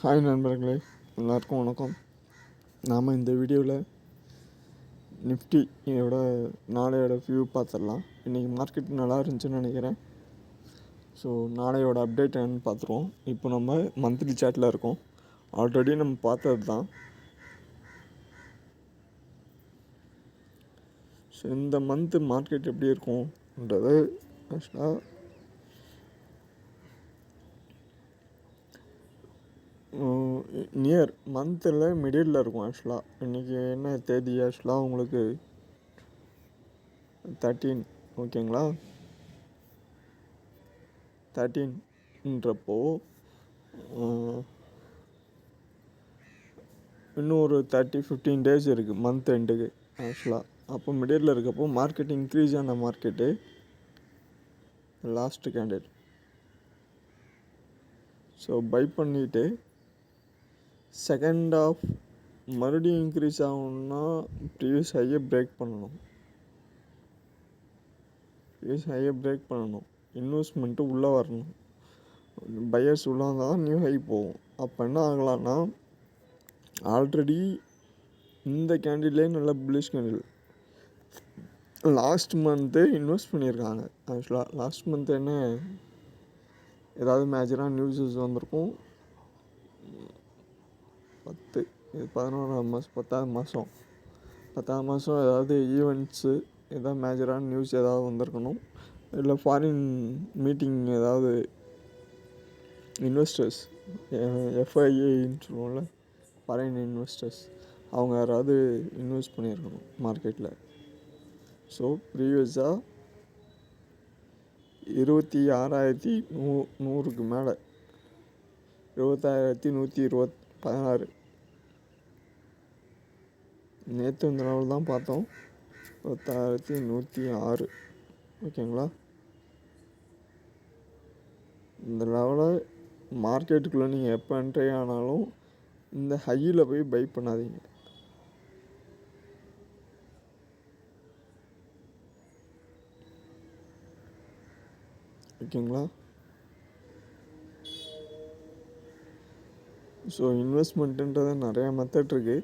Hi நண்பர்களே, எல்லாருக்கும் வணக்கம். நாம் இந்த வீடியோவில் நிஃப்டியோட நாளையோட வியூ பார்த்துடலாம். இன்றைக்கி மார்க்கெட் நல்லா இருந்துச்சுன்னு நினைக்கிறேன். ஸோ நாளையோட அப்டேட் என்னன்னு பார்த்துருவோம். இப்போ நம்ம மந்த்லி சார்ட்டில் இருக்கோம். ஆல்ரெடி நம்ம பார்த்தது தான். ஸோ இந்த மந்த்து மார்க்கெட் எப்படி இருக்கும்ன்றது ஆக்சுவலாக நியர் மந்தில் மிடில் இருக்கும். ஆக்சுவலாக இன்றைக்கி என்ன தேதி? ஆக்சுவலாக உங்களுக்கு 13, ஓகேங்களா? 13ன்றப்போ இன்னும் ஒரு 15 டேஸ் இருக்குது மந்த் எண்டுக்கு. ஆக்சுவலாக அப்போ மிடில் இருக்கப்போ மார்க்கெட் இன்க்ரீஸ் ஆன market last candle. So buy பண்ணிவிட்டு செகண்ட் ஆஃப் மறுபடியும் இன்க்ரீஸ் ஆகணுன்னா ப்ரீவியஸ் ஹையை பிரேக் பண்ணணும். இன்வெஸ்ட்மெண்ட்டு உள்ளே வரணும். பையர்ஸ் உள்ளே வந்தால் தான் நியூ ஹை போகும். அப்போ என்ன ஆகலான்னா, ஆல்ரெடி இந்த கேண்டில்லே நல்ல bullish candle last month invest பண்ணியிருக்காங்க. ஆக்சுவலாக லாஸ்ட் மந்த் என்ன ஏதாவது மேஜராக நியூஸஸ் வந்திருக்கும். 11ஆம் மாதம் 10ஆம் மாதம் ஏதாவது ஈவெண்ட்ஸு ஏதாவது மேஜரான நியூஸ் ஏதாவது வந்திருக்கணும். இல்லை ஃபாரின் மீட்டிங் ஏதாவது இன்வெஸ்டர்ஸ் எஃப்ஐஏன்னு சொல்லுவோம்ல, ஃபாரின் இன்வெஸ்டர்ஸ், அவங்க யாராவது இன்வெஸ்ட் பண்ணியிருக்கணும் மார்க்கெட்டில். ஸோ ப்ரீவியஸாக 26,100க்கு மேலே 26,116 நேற்று இந்த லெவல் தான் பார்த்தோம். 26,106, ஓகேங்களா? இந்த லெவலை மார்க்கெட்டுக்குள்ளே நீங்கள் எப்போ என்ட்ரி ஆனாலும் இந்த ஹையில் போய் பை பண்ணாதீங்க. ஓகேங்களா? ஸோ இன்வெஸ்ட்மெண்ட்டுன்றது நிறையா மெத்தட் இருக்குது.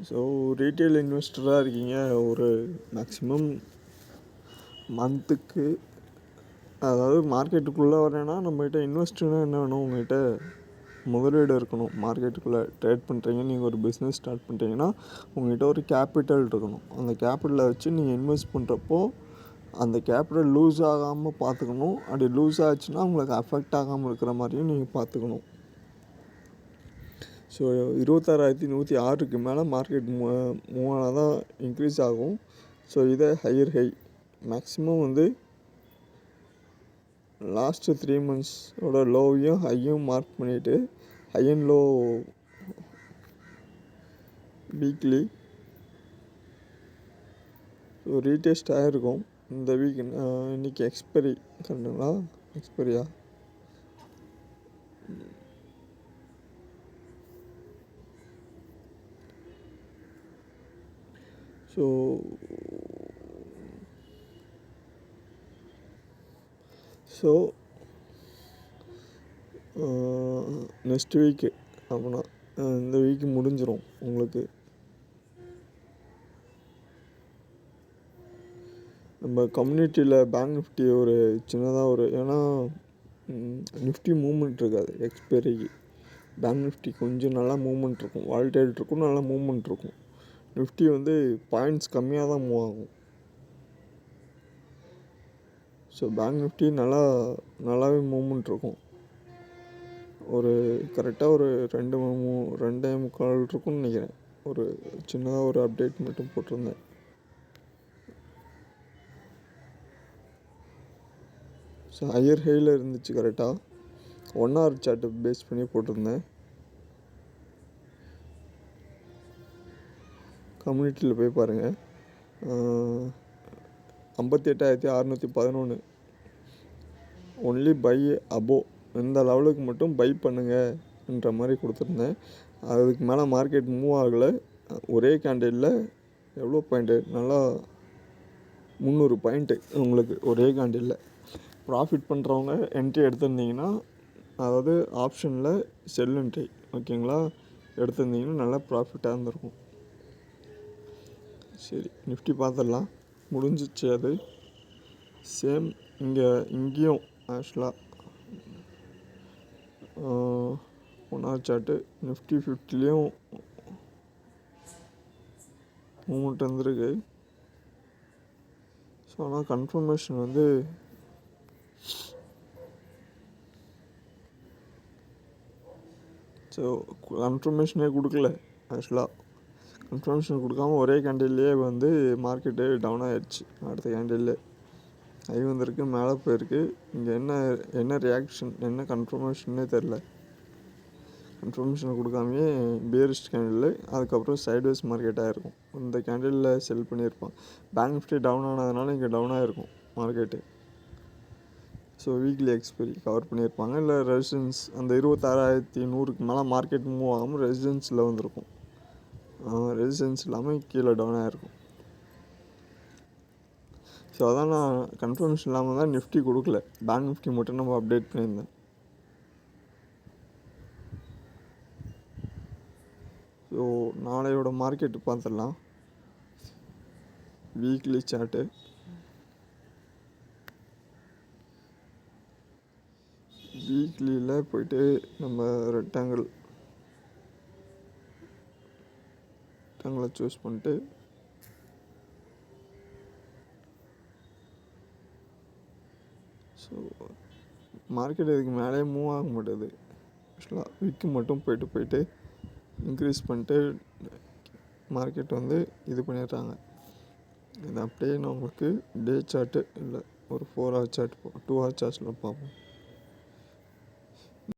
ஸோ ரீட்டெயில் இன்வெஸ்டராக இருக்கீங்க, ஒரு மேக்ஸிமம் மந்த்துக்கு, அதாவது மார்க்கெட்டுக்குள்ளே வரேன்னா நம்மகிட்ட இன்வெஸ்ட்னா என்ன வேணும்? உங்கள்கிட்ட முதலீடு இருக்கணும். மார்க்கெட்டுக்குள்ளே ட்ரேட் பண்ணுறீங்க, நீங்கள் ஒரு பிஸ்னஸ் ஸ்டார்ட் பண்ணுறீங்கன்னா உங்கள்கிட்ட ஒரு கேபிட்டல் இருக்கணும். அந்த கேபிட்டலை வச்சு நீங்கள் இன்வெஸ்ட் பண்ணுறப்போ அந்த கேபிட்டல் லூஸ் ஆகாமல் பார்த்துக்கணும். அப்படி லூஸ் ஆச்சுன்னா உங்களுக்கு அஃபெக்ட் ஆகாமல் இருக்கிற மாதிரியும் நீங்கள் பார்த்துக்கணும். ஸோ 26,106க்கு மேலே மார்க்கெட் மூவ் ஆனால் தான் இன்க்ரீஸ் ஆகும். ஸோ இதை ஹையர் ஹை மேக்ஸிமம் வந்து லாஸ்ட்டு 3 monthsோட லோவையும் ஹையும் மார்க் பண்ணிவிட்டு high and low weekly so retest ஆகிருக்கும். இந்த வீக் இன்றைக்கி எக்ஸ்பைரி கரெக்டுங்களா? எக்ஸ்பைரியா? ஸோ நெக்ஸ்ட் வீக்கு அப்படின்னா இந்த வீக்கு முடிஞ்சிடும் உங்களுக்கு. நம்ம கம்யூனிட்டியில் பேங்க் நிஃப்டி ஒரு சின்னதாக ஒரு, ஏன்னா நிஃப்டி மூவ்மெண்ட் இருக்காது எக்ஸ்பைரிக்கு. பேங்க் நிஃப்டி கொஞ்சம் நல்லா மூவ்மெண்ட் இருக்கும், வால்டைல் இருக்கும், நல்லா மூவ்மெண்ட் இருக்கும். நிஃப்டி வந்து பாயிண்ட்ஸ் கம்மியாக தான் மூவ் ஆகும். ஸோ பேங்க் நிஃப்டி நல்லாவே மூவ்மெண்ட் இருக்கும். ஒரு கரெக்டாக ஒரு 2.25 இருக்கும்னு நினைக்கிறேன். ஒரு சின்னதாக ஒரு அப்டேட் மட்டும் போட்டிருந்தேன். ஸோ ஹையர் ஹையில் இருந்துச்சு கரெக்டாக. 1 hour சார்ட்டு பேஸ் பண்ணி போட்டிருந்தேன். கம்யூனிட்டியில் போய் பாருங்கள். 58,611 ஒன்லி பை அபோவ், இந்த லெவலுக்கு மட்டும் பை பண்ணுங்கன்ற மாதிரி கொடுத்துருந்தேன். அதுக்கு மேலே மார்க்கெட் மூவ் ஆகலை. ஒரே கேண்டிலில் எவ்வளோ பாயிண்ட்டு? நல்லா 300 பாயிண்ட்டு உங்களுக்கு ஒரே கேண்டிலில். ப்ராஃபிட் பண்ணுறவங்க என்ட்ரி எடுத்திருந்தீங்கன்னா, அதாவது ஆப்ஷனில் செல் என்ட்ரி ஓகேங்களா, எடுத்திருந்தீங்கன்னா நல்லா ப்ராஃபிட்டாக இருந்திருக்கும். சரி, நிஃப்டி பார்த்துடலாம். முடிஞ்சிச்சு அது. சேம் இங்கேயும் ஆக்சுவலாக 1 hour சார்ட்டு நிஃப்டி 50லேயும் மூமெண்ட் வந்திருக்கு. ஸோ ஆனால் கன்ஃபர்மேஷன் வந்து கன்ஃபர்மேஷனே கொடுக்கல. ஆக்சுவலாக கன்ஃபர்மேஷன் கொடுக்காம ஒரே கேண்டில்லையே வந்து மார்க்கெட்டு டவுன் ஆகிடுச்சு. அடுத்த கேண்டில்லே ஹை வந்திருக்கு, மேலே போயிருக்கு. இங்கே என்ன ரியாக்ஷன், என்ன கன்ஃபர்மேஷன்னே தெரில. கன்ஃபர்மேஷன் கொடுக்காமையே பேரிஸ்ட் கேண்டில், அதுக்கப்புறம் சைட்வேஸ் மார்க்கெட்டாக இருக்கும். இந்த கேண்டிலில் செல் பண்ணியிருப்பான். பேங்க் நிஃப்டி டவுன் ஆனதுனால இங்கே டவுன் ஆகிருக்கும் market. So weekly expiry cover பண்ணியிருப்பாங்க. இல்லை ரெசிடென்ஸ் அந்த 26,100க்கு மேலே மார்க்கெட் மூவ் ஆகாமல் ரெசிடென்ஸில் வந்திருக்கும். ரெசிடென்ஸ் இல்லாமல் கீழே டவுன் ஆகிருக்கும். ஸோ அதான் நான் கன்ஃபர்மேஷன் இல்லாமல் தான் நிஃப்டி கொடுக்கல. பேங்க் நிஃப்டி மட்டும் நம்ம அப்டேட் பண்ணியிருந்தேன். ஸோ நாளையோட மார்க்கெட்டு பார்த்துடலாம். வீக்லி சார்ட்டு வீக்லியில் போய்ட்டு நம்ம ரெக்டாங்கிளை சூஸ் பண்ணிட்டு ஸோ மார்க்கெட் இதுக்கு மேலே மூவ் ஆக மாட்டேது. ஆக்சுவலாக விக்கு மட்டும் போயிட்டு இன்க்ரீஸ் பண்ணிட்டு மார்க்கெட் வந்து இது பண்ணிடுறாங்க. இது அப்படியே நான் உங்களுக்கு டே சார்ட்டு இல்லை ஒரு 4 hour சார்ட் 2 hour சார்ட்ஸில் பார்ப்போம்.